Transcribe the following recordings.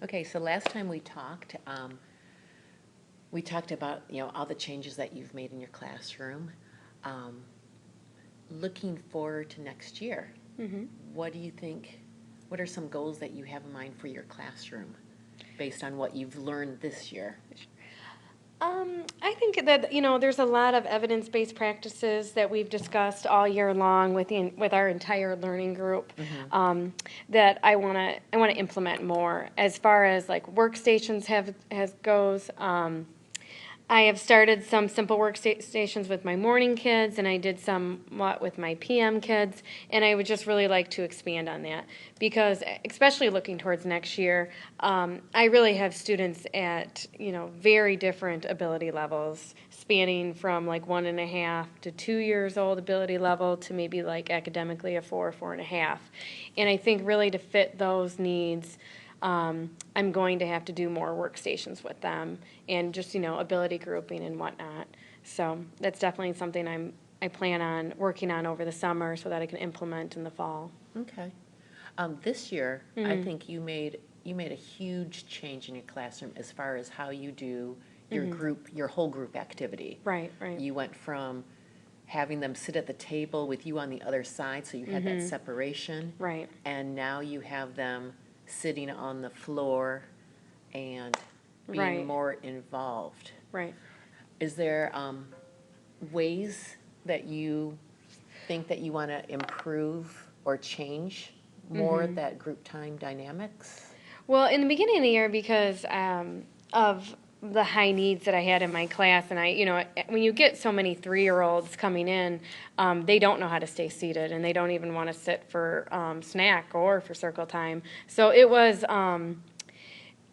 Okay, so last time we talked about, all the changes that you've made in your classroom. Um, Looking forward to next year, Mm-hmm. what do you think, what are some goals that you have in mind for your classroom based on what you've learned this year? I think that there's a lot of evidence-based practices that we've discussed all year long with our entire learning group Mm-hmm. that I want to implement more as far as like workstations has goes. I have started some simple workstations with my morning kids, and I did somewhat with my PM kids, and I would just really like to expand on that because, especially looking towards next year, I really have students at very different ability levels, spanning from like 1.5 to 2 years old ability level to maybe like academically a 4.5, and I think really to fit those needs. I'm going to have to do more workstations with them and just, ability grouping and whatnot. So that's definitely something I plan on working on over the summer so that I can implement in the fall. Okay. This year, I Mm-hmm. think you made a huge change in your classroom as far as how you do your Mm-hmm. group, your whole group activity. Right, right. You went from having them sit at the table with you on the other side, so you had that Mm-hmm. separation, Right, and now you have them sitting on the floor and being right, more involved. right. Is there ways that you think that you want to improve or change more Mm-hmm. that group time dynamics? Well, in the beginning of the year, because of the high needs that I had in my class, and when you get so many 3-year-olds coming in, they don't know how to stay seated, and they don't even want to sit for snack or for circle time. So it was.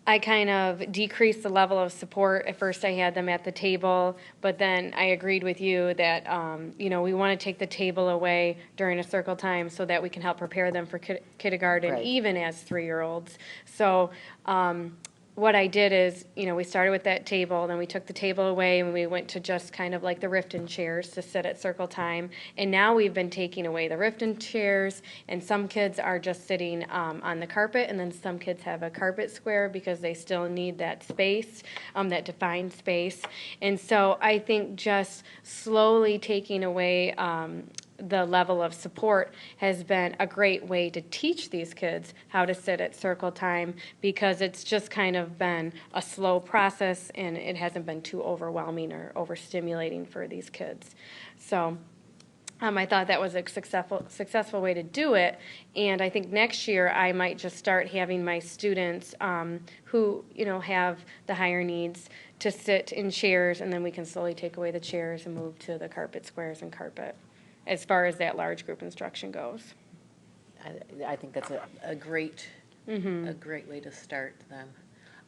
I kind of decreased the level of support. At first, I had them at the table, but then I agreed with you that we want to take the table away during a circle time so that we can help prepare them for kindergarten, Right. even as 3-year-olds. So what I did is, we started with that table, then we took the table away and we went to just kind of like the Riften chairs to sit at circle time. And now we've been taking away the Riften chairs, and some kids are just sitting on the carpet, and then some kids have a carpet square because they still need that space, that defined space. And so I think just slowly taking away the level of support has been a great way to teach these kids how to sit at circle time because it's just kind of been a slow process and it hasn't been too overwhelming or overstimulating for these kids. So I thought that was a successful way to do it, and I think next year I might just start having my students who have the higher needs to sit in chairs, and then we can slowly take away the chairs and move to the carpet squares and carpet as far as that large group instruction goes. I think that's a great Mm-hmm. a great way to start them.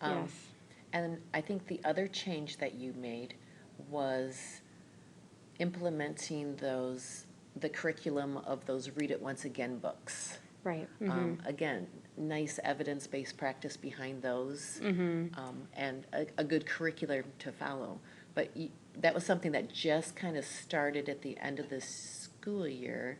Yes. And I think the other change that you made was implementing the curriculum of those Read It Once Again books. Right. Mm-hmm. Again, nice evidence-based practice behind those, Mm-hmm. and a good curriculum to follow. But that was something that just kind of started at the end of this school year.